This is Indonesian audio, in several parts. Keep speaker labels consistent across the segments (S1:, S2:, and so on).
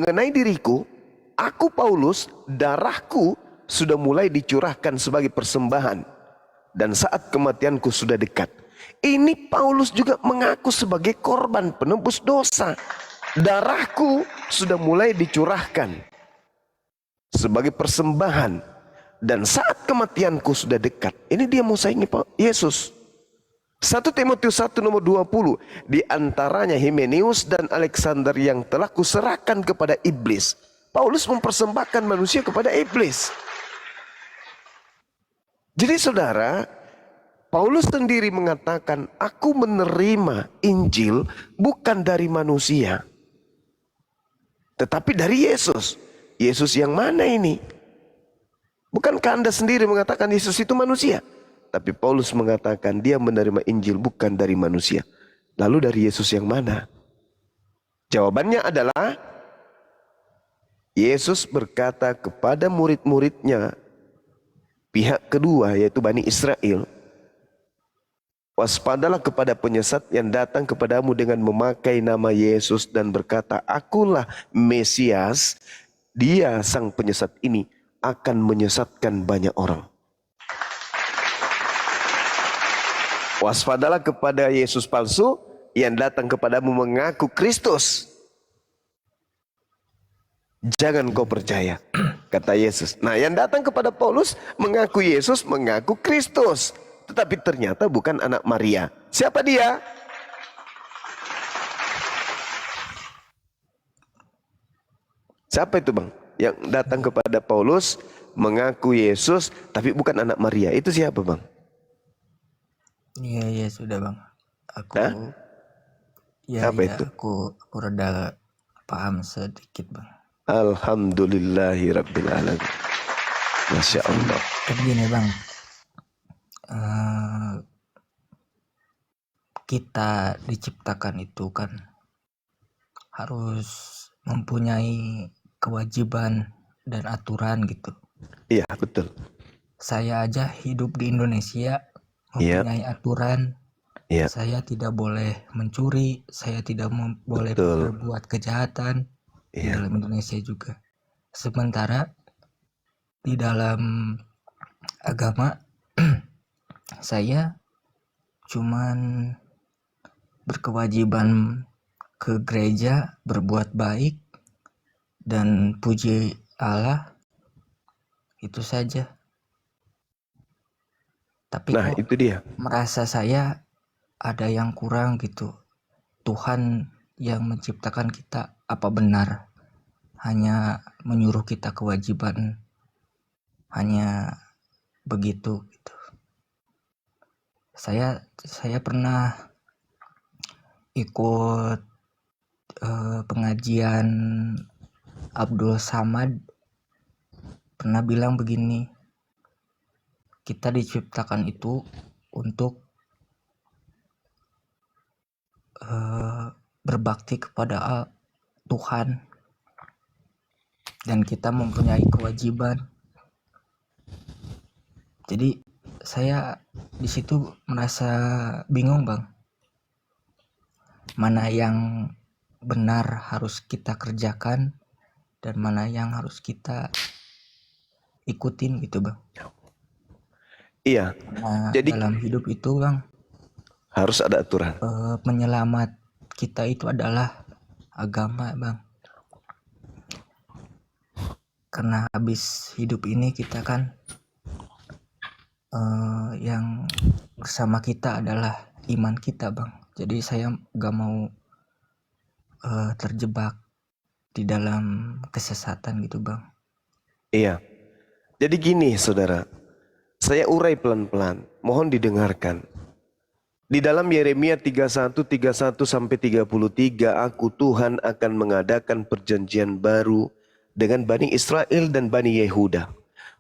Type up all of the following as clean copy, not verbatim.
S1: mengenai diriku, aku Paulus, darahku sudah mulai dicurahkan sebagai persembahan, dan saat kematianku sudah dekat. Ini Paulus juga mengaku sebagai korban penebus dosa. Darahku sudah mulai dicurahkan sebagai persembahan, dan saat kematianku sudah dekat. Ini dia mau saingi Yesus. 1 Timotius 1 nomor 20. Di antaranya Himeneus dan Alexander yang telah kuserahkan kepada iblis. Paulus mempersembahkan manusia kepada iblis. Jadi saudara, Paulus sendiri mengatakan, aku menerima Injil bukan dari manusia, tetapi dari Yesus. Yesus yang mana ini? Bukankah Anda sendiri mengatakan Yesus itu manusia? Tapi Paulus mengatakan dia menerima Injil bukan dari manusia. Lalu dari Yesus yang mana? Jawabannya adalah, Yesus berkata kepada murid-muridnya, pihak kedua yaitu Bani Israel, waspadalah kepada penyesat yang datang kepadamu dengan memakai nama Yesus dan berkata, akulah Mesias. Dia sang penyesat ini akan menyesatkan banyak orang. Waspadalah kepada Yesus palsu yang datang kepadamu mengaku Kristus. Jangan kau percaya, kata Yesus. Nah, yang datang kepada Paulus mengaku Yesus, mengaku Kristus, tetapi ternyata bukan anak Maria. Siapa dia? Siapa itu bang? Yang datang kepada Paulus mengaku Yesus, tapi bukan anak Maria. Itu siapa bang?
S2: Iya sudah bang. Aku
S1: Siapa itu?
S2: aku rada paham sedikit bang.
S1: Alhamdulillahirabbil alamin. Masya Allah.
S2: Kan gini bang, kita diciptakan itu kan harus mempunyai kewajiban dan aturan gitu.
S1: Iya betul.
S2: Saya aja hidup di Indonesia mempunyai aturan. Saya tidak boleh mencuri, saya tidak boleh berbuat kejahatan di dalam Indonesia juga. Sementara di dalam agama saya cuman berkewajiban ke gereja, berbuat baik dan puji Allah, itu saja. Tapi
S1: nah, itu dia.
S2: Merasa saya ada yang kurang gitu. Tuhan yang menciptakan kita, apa benar hanya menyuruh kita kewajiban hanya begitu gitu. Saya pernah ikut pengajian Abdul Samad, pernah bilang begini, kita diciptakan itu untuk berbakti kepada Tuhan, dan kita mempunyai kewajiban. Jadi saya di situ merasa bingung bang, mana yang benar harus kita kerjakan dan mana yang harus kita ikutin gitu bang.
S1: Iya.
S2: Nah, jadi dalam hidup itu bang
S1: harus ada aturan.
S2: Penyelamat kita itu adalah agama bang. Karena habis hidup ini kita kan yang bersama kita adalah iman kita bang. Jadi saya gak mau terjebak di dalam kesesatan gitu bang.
S1: Iya. Jadi gini saudara, saya urai pelan-pelan, mohon didengarkan. Di dalam Yeremia 31 sampai 33, aku Tuhan akan mengadakan perjanjian baru dengan Bani Israel dan Bani Yehuda.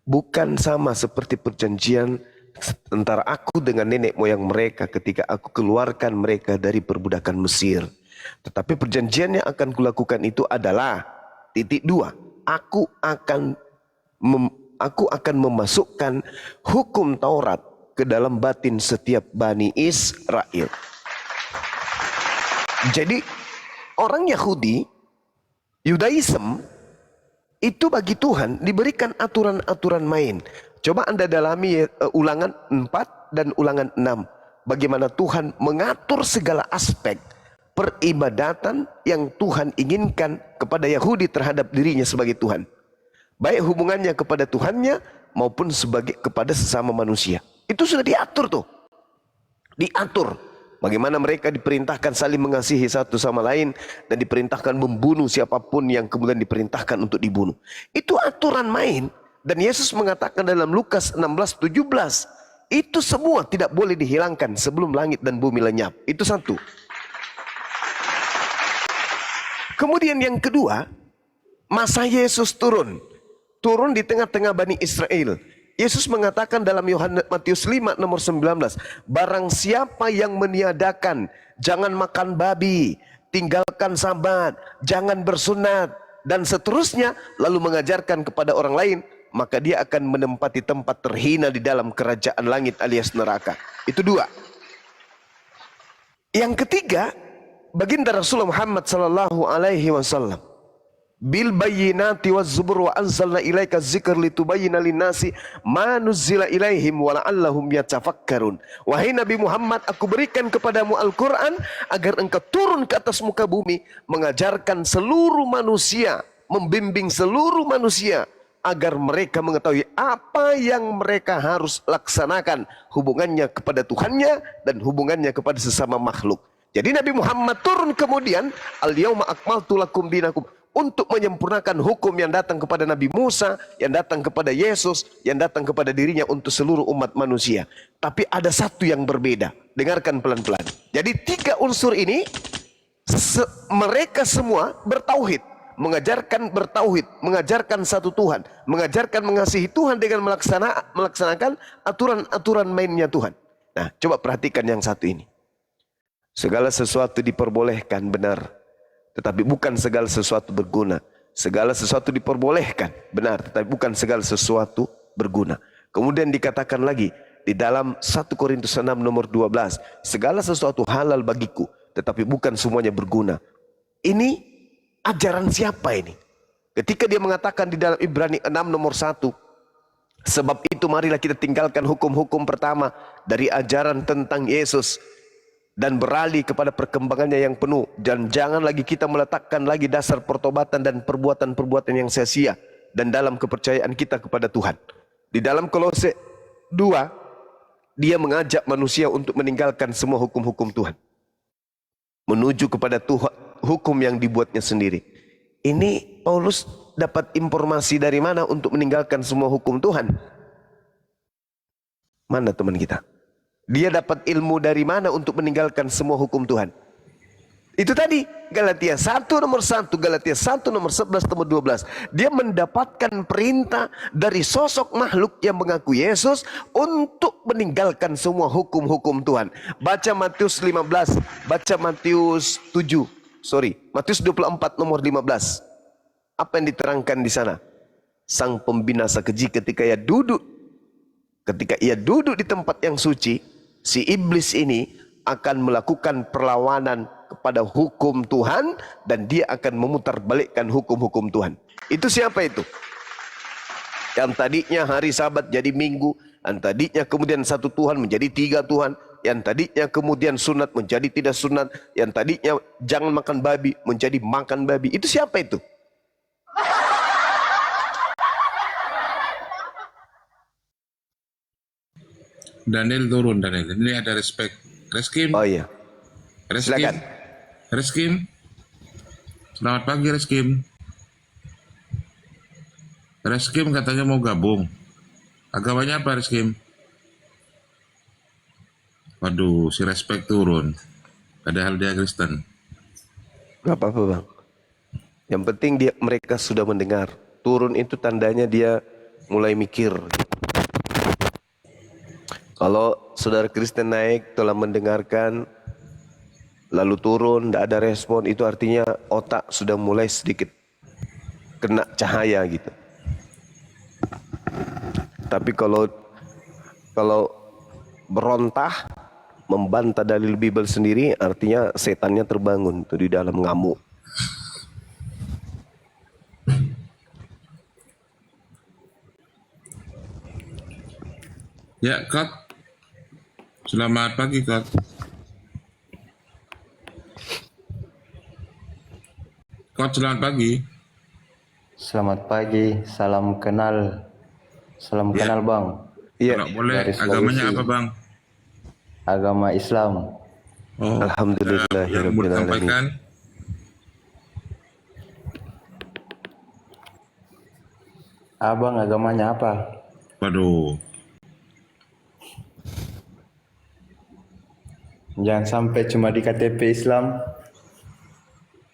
S1: Bukan sama seperti perjanjian antara aku dengan nenek moyang mereka ketika aku keluarkan mereka dari perbudakan Mesir. Tetapi perjanjian yang akan kulakukan itu adalah aku akan memasukkan hukum Taurat ke dalam batin setiap Bani Israel. Jadi orang Yahudi Yudaism itu bagi Tuhan diberikan aturan-aturan main. Coba Anda dalami ulangan 4 dan ulangan 6. Bagaimana Tuhan mengatur segala aspek peribadatan yang Tuhan inginkan kepada Yahudi terhadap dirinya sebagai Tuhan. Baik hubungannya kepada Tuhannya maupun kepada sesama manusia. Itu sudah diatur tuh. Diatur. Bagaimana mereka diperintahkan saling mengasihi satu sama lain dan diperintahkan membunuh siapapun yang kemudian diperintahkan untuk dibunuh. Itu aturan main. Dan Yesus mengatakan dalam Lukas 16:17, itu semua tidak boleh dihilangkan sebelum langit dan bumi lenyap. Itu satu. Kemudian yang kedua, masa Yesus turun di tengah-tengah Bani Israel. Yesus mengatakan dalam Matius 5 nomor 19, barang siapa yang meniadakan, jangan makan babi, tinggalkan sabat, jangan bersunat, dan seterusnya, lalu mengajarkan kepada orang lain, maka dia akan menempati tempat terhina di dalam kerajaan langit alias neraka. Itu dua. Yang ketiga, baginda Rasulullah Muhammad sallallahu alaihi wasallam, bil bayyinati waz zubur wa anzalna ilaika dzikra litubayyana linnasi ma nuzzila ilaihim wa la'allahum yatafakkarun. Wahai Nabi Muhammad, aku berikan kepadamu Al-Qur'an agar engkau turun ke atas muka bumi, mengajarkan seluruh manusia, membimbing seluruh manusia agar mereka mengetahui apa yang mereka harus laksanakan hubungannya kepada Tuhannya dan hubungannya kepada sesama makhluk. Jadi Nabi Muhammad turun kemudian, al-yauma akmaltu lakum dinakum, untuk menyempurnakan hukum yang datang kepada Nabi Musa, yang datang kepada Yesus, yang datang kepada dirinya untuk seluruh umat manusia. Tapi ada satu yang berbeda. Dengarkan pelan-pelan. Jadi tiga unsur ini, mereka semua bertauhid. Mengajarkan bertauhid, mengajarkan satu Tuhan, mengajarkan mengasihi Tuhan dengan melaksanakan aturan-aturan mainnya Tuhan. Nah, coba perhatikan yang satu ini. Segala sesuatu diperbolehkan, benar. Tetapi bukan segala sesuatu berguna. Segala sesuatu diperbolehkan, benar, tetapi bukan segala sesuatu berguna. Kemudian dikatakan lagi di dalam 1 Korintus 6 nomor 12, segala sesuatu halal bagiku, tetapi bukan semuanya berguna. Ini ajaran siapa ini? Ketika dia mengatakan di dalam Ibrani 6 nomor 1, sebab itu marilah kita tinggalkan hukum-hukum pertama dari ajaran tentang Yesus dan beralih kepada perkembangannya yang penuh, dan jangan lagi kita meletakkan lagi dasar pertobatan dan perbuatan-perbuatan yang sia-sia dan dalam kepercayaan kita kepada Tuhan. Di dalam Kolose 2, dia mengajak manusia untuk meninggalkan semua hukum-hukum Tuhan, menuju kepada Tuhan, hukum yang dibuatnya sendiri. Ini Paulus dapat informasi dari mana untuk meninggalkan semua hukum Tuhan? Mana teman kita? Dia dapat ilmu dari mana untuk meninggalkan semua hukum Tuhan? Itu tadi Galatia 1 nomor 1, Galatia 1 nomor 11 nomor 12. Dia mendapatkan perintah dari sosok makhluk yang mengaku Yesus untuk meninggalkan semua hukum-hukum Tuhan. Baca Matius 15, baca Matius 24 nomor 15. Apa yang diterangkan di sana? Sang pembinasa keji ketika ia duduk di tempat yang suci, si iblis ini akan melakukan perlawanan kepada hukum Tuhan dan dia akan memutarbalikkan hukum-hukum Tuhan. Itu siapa itu? Yang tadinya hari Sabat jadi Minggu, yang tadinya kemudian satu Tuhan menjadi tiga Tuhan, yang tadinya kemudian sunat menjadi tidak sunat, yang tadinya jangan makan babi menjadi makan babi. Itu siapa itu?
S3: Daniel turun, Daniel. Ini ada respect. Reskim.
S1: Oh iya.
S3: Reskim.
S1: Silakan.
S3: Reskim. Selamat pagi, Reskim. Reskim katanya mau gabung. Agamanya apa, Reskim? Waduh, si respect turun. Padahal dia Kristen.
S1: Gak apa-apa bang. Yang penting mereka sudah mendengar. Turun itu tandanya dia mulai mikir. Kalau saudara Kristen naik telah mendengarkan lalu turun, tidak ada respon, itu artinya otak sudah mulai sedikit kena cahaya gitu. Tapi kalau berontah membantah dalil Bible sendiri, artinya setannya terbangun tuh di dalam ngamuk.
S3: Ya, Kot. Selamat pagi, Kot. Kot, selamat pagi.
S4: Selamat pagi, salam kenal. Salam
S3: Ya.
S4: kenal Bang,
S1: Iya,
S3: Kalau boleh,
S4: dari
S3: agamanya
S4: Sulawesi,
S3: apa, Bang?
S4: agama Islam.
S3: Oh, yang mau
S1: alhamdulillahirabbil alamin.
S3: disampaikan?
S4: Abang agamanya apa?
S3: Waduh,
S4: Jangan sampai cuma di KTP Islam.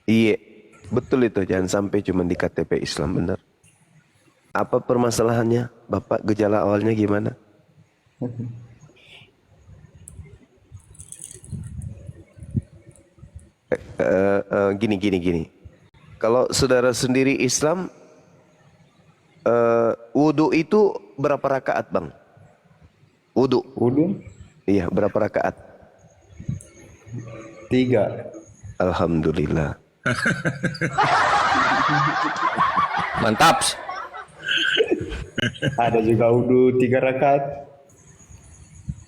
S1: Iya, betul itu. Jangan sampai cuma di KTP Islam, benar. Apa permasalahannya, Bapak? Gejala awalnya gimana? Gini. Kalau saudara sendiri Islam, wudhu itu berapa rakaat, Bang? Wudhu,
S4: Wudhu
S1: iya berapa rakaat?
S4: 3.
S1: Alhamdulillah.
S2: Mantap.
S4: Ada juga wudhu 3 rakaat.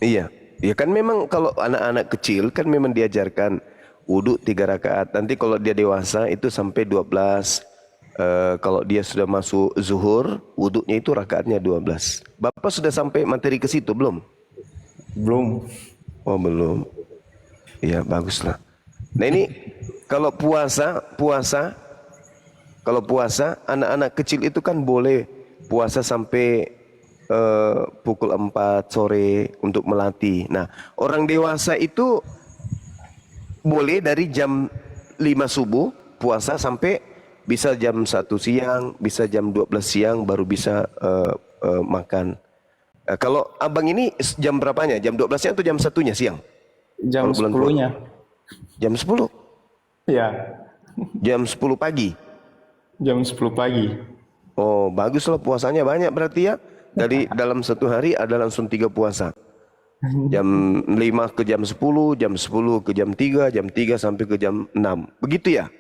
S1: Iya, ya kan memang kalau anak-anak kecil kan memang diajarkan wudhu 3 rakaat. Nanti kalau dia dewasa itu sampai 12. Kalau dia sudah masuk zuhur, wudhunya itu rakaatnya 12. Bapak sudah sampai materi ke situ belum?
S4: Belum.
S1: Oh belum. Iya baguslah. Nah ini kalau puasa anak-anak kecil itu kan boleh puasa sampai pukul 4 sore untuk melatih. Nah orang dewasa itu boleh dari jam 5 subuh puasa sampai bisa jam 1 siang, bisa jam 12 siang baru bisa makan. Kalau abang ini jam berapanya? Jam 12-nya atau jam 1-nya siang?
S4: Jam
S1: Kalau bulan puasa.
S4: 10-nya.
S1: Jam 10?
S4: Ya,
S1: Jam 10 pagi?
S4: jam 10 pagi.
S1: Oh baguslah, puasanya banyak berarti ya. Dari dalam satu hari ada langsung 3 puasa. Jam 5 ke jam 10, jam 10 ke jam 3, jam 3 sampai ke jam 6. Begitu ya?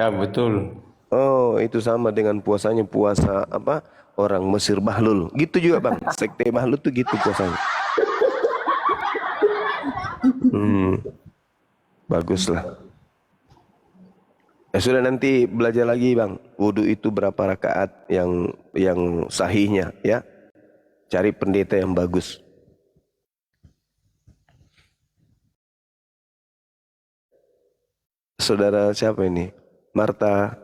S4: Ya, betul.
S1: Oh, itu sama dengan puasanya puasa apa? Orang Mesir Bahlul. Gitu juga, Bang. Sekte Bahlul tuh gitu puasanya. Baguslah. Ya sudah, nanti belajar lagi, Bang. Wudhu itu berapa rakaat yang sahihnya, ya. Cari pendeta yang bagus. Saudara siapa ini? Marta.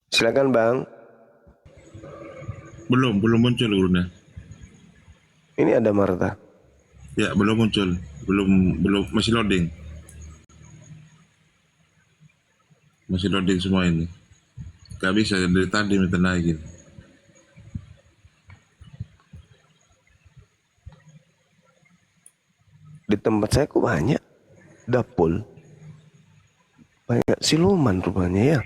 S1: Silakan, Bang.
S3: belum muncul urunya.
S1: Ini ada Marta.
S3: Ya, belum muncul. Belum, masih loading. Masih loading semua ini. Gak bisa, dari tadi minta naikin.
S1: Di tempat saya kok banyak dapur. Banyak siluman rupanya ya.